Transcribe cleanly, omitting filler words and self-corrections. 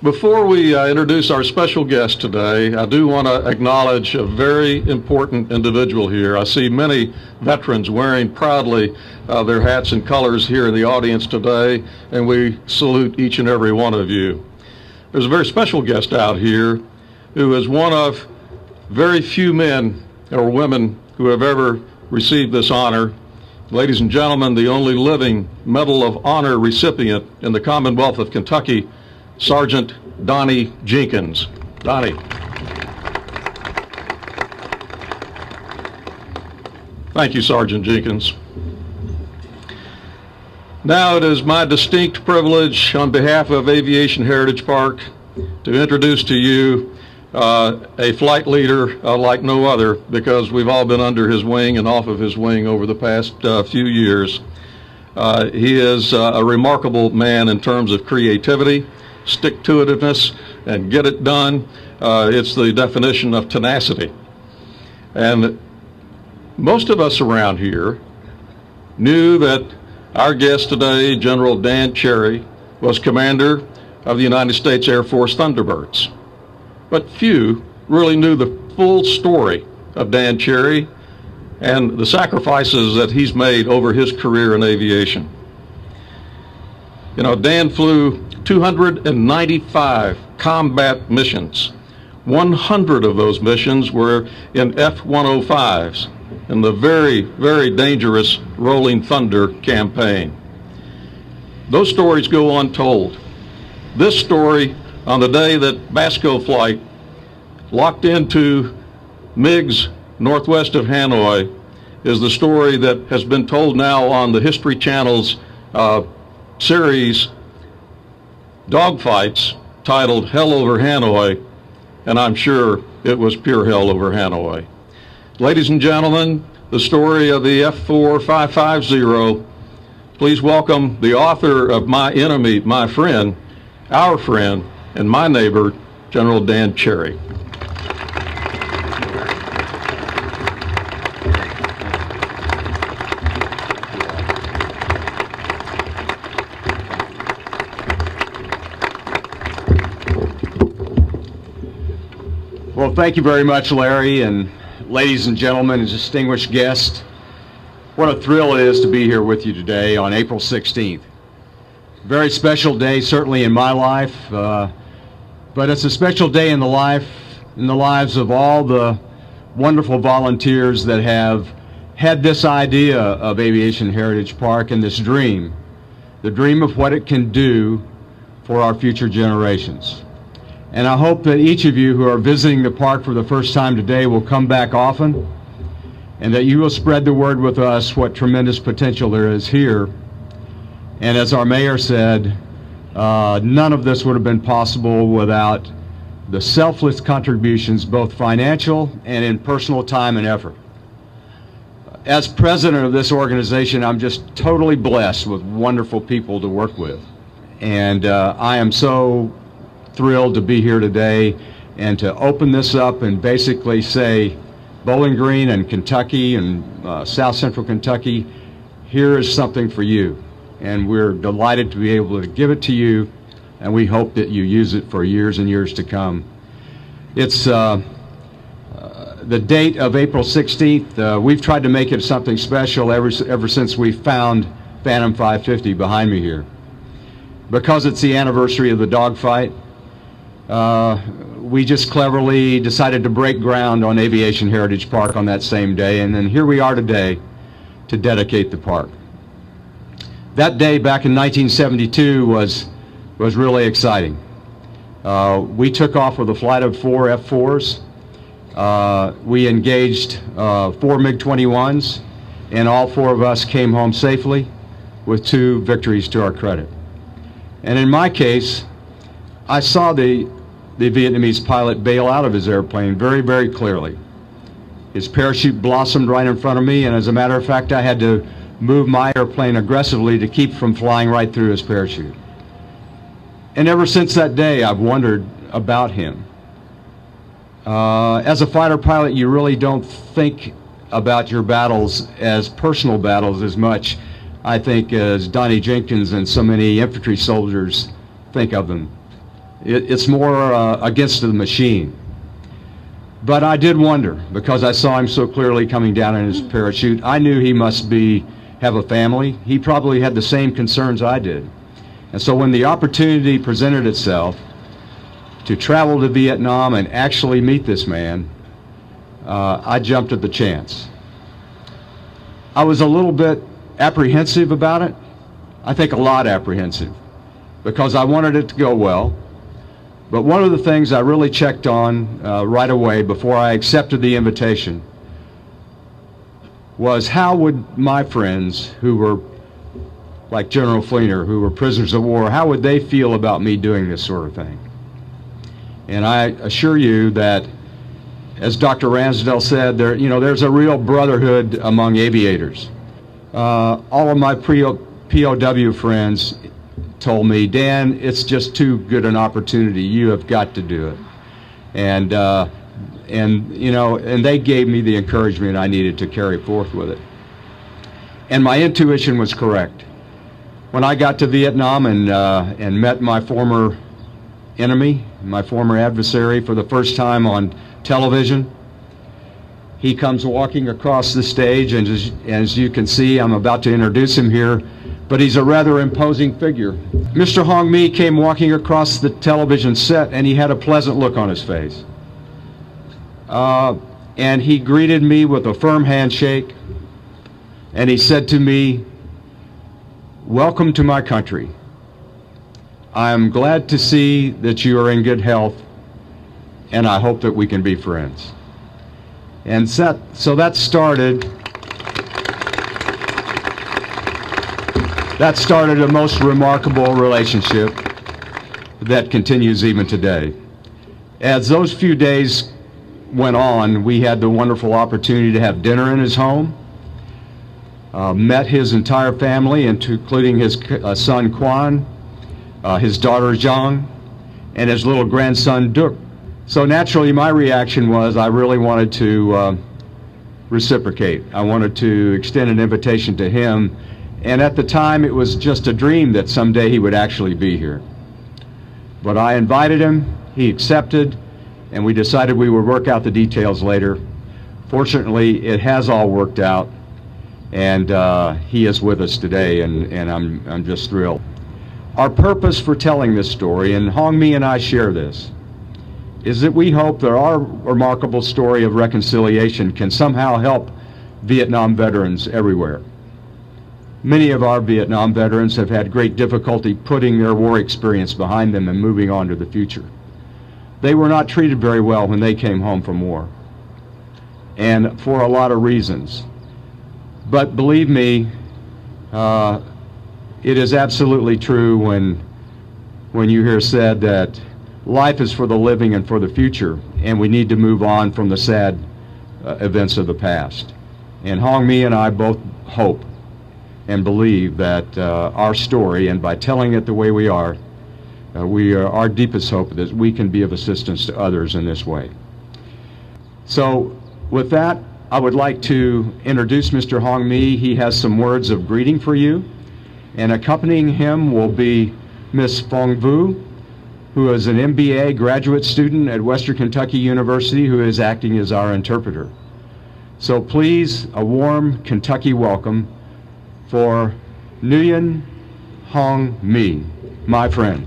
Before we introduce our special guest today, I do want to acknowledge a very important individual here. I see many veterans wearing proudly their hats and colors here in the audience today, and we salute each and every one of you. There's a very special guest out here who is one of very few men or women who have ever received this honor. Ladies and gentlemen, the only living Medal of Honor recipient in the Commonwealth of Kentucky, Sergeant Donnie Jenkins. Donnie. Thank you, Sergeant Jenkins. Now it is my distinct privilege on behalf of Aviation Heritage Park to introduce to you a flight leader like no other, because we've all been under his wing and off of his wing over the past few years. He is a remarkable man in terms of creativity, stick-to-itiveness, and get it done. It's the definition of tenacity. And most of us around here knew that our guest today, General Dan Cherry, was commander of the United States Air Force Thunderbirds. But few really knew the full story of Dan Cherry and the sacrifices that he's made over his career in aviation. You know, Dan flew 295 combat missions. 100 of those missions were in F-105s in the very, very dangerous Rolling Thunder campaign. Those stories go untold. This story, on the day that Basco flight locked into MiGs northwest of Hanoi, is the story that has been told now on the History Channel's series Dogfights, titled Hell Over Hanoi, and I'm sure it was pure hell over Hanoi. Ladies and gentlemen, the story of the F-4550. Please welcome the author of My Enemy, My Friend, our friend, and my neighbor, General Dan Cherry. Well, thank you very much, Larry, and ladies and gentlemen and distinguished guests. What a thrill it is to be here with you today on April 16th. Very special day, certainly in my life, but it's a special day in the lives of all the wonderful volunteers that have had this idea of Aviation Heritage Park and this dream, the dream of what it can do for our future generations. And I hope that each of you who are visiting the park for the first time today will come back often, and that you will spread the word with us what tremendous potential there is here. And as our mayor said, none of this would have been possible without the selfless contributions, both financial and in personal time and effort. As president of this organization, I'm just totally blessed with wonderful people to work with. And I am so thrilled to be here today and to open this up and basically say, Bowling Green and Kentucky and South Central Kentucky, here is something for you. And we're delighted to be able to give it to you, and we hope that you use it for years and years to come. It's the date of April 16th. We've tried to make it something special ever since we found Phantom 550 behind me here. Because it's the anniversary of the dogfight, we just cleverly decided to break ground on Aviation Heritage Park on that same day, and then here we are today to dedicate the park. That day back in 1972 was really exciting. We took off with a flight of 4 F-4s. We engaged 4 MiG-21s, and all 4 of us came home safely with 2 victories to our credit. And in my case, I saw the Vietnamese pilot bail out of his airplane very, very clearly. His parachute blossomed right in front of me, and as a matter of fact, I had to move my airplane aggressively to keep from flying right through his parachute. And ever since that day, I've wondered about him. As a fighter pilot, you really don't think about your battles as personal battles as much, I think, as Donnie Jenkins and so many infantry soldiers think of them. It's more against the machine. But I did wonder, because I saw him so clearly coming down in his parachute. I knew he must have a family. He probably had the same concerns I did. And so when the opportunity presented itself to travel to Vietnam and actually meet this man, I jumped at the chance. I was a little bit apprehensive about it. I think a lot apprehensive, because I wanted it to go well. But one of the things I really checked on right away before I accepted the invitation was, how would my friends who were like General Fleener, who were prisoners of war, how would they feel about me doing this sort of thing? And I assure you that, as Dr. Ransdell said, there's a real brotherhood among aviators. All of my POW friends told me, Dan, it's just too good an opportunity. You have got to do it. And they gave me the encouragement I needed to carry forth with it. And my intuition was correct. When I got to Vietnam and met my former enemy, my former adversary, for the first time on television, he comes walking across the stage, and as you can see, I'm about to introduce him here, but he's a rather imposing figure. Mr. Hong Mi came walking across the television set, and he had a pleasant look on his face. And he greeted me with a firm handshake, and he said to me, "Welcome to my country. I'm glad to see that you are in good health, and I hope that we can be friends." And so that started a most remarkable relationship that continues even today. As those few days went on, we had the wonderful opportunity to have dinner in his home, met his entire family, including his son Nguyen, his daughter Zhang, and his little grandson Duc. So naturally, my reaction was, I really wanted to reciprocate. I wanted to extend an invitation to him, and at the time it was just a dream that someday he would actually be here. But I invited him, he accepted, and we decided we would work out the details later. Fortunately, it has all worked out, and he is with us today, and I'm just thrilled. Our purpose for telling this story, and Hong Mi and I share this, is that we hope that our remarkable story of reconciliation can somehow help Vietnam veterans everywhere. Many of our Vietnam veterans have had great difficulty putting their war experience behind them and moving on to the future. They were not treated very well when they came home from war, and for a lot of reasons. But believe me, it is absolutely true when you hear said that life is for the living and for the future, and we need to move on from the sad events of the past. And Hong Mi and I both hope and believe that our story, and by telling it the way we are, our deepest hope is that we can be of assistance to others in this way. So with that, I would like to introduce Mr. Hong Mi. He has some words of greeting for you, and accompanying him will be Miss Phong Vu, who is an MBA graduate student at Western Kentucky University, who is acting as our interpreter. So please, a warm Kentucky welcome for Nguyen Hong Mi, my friend.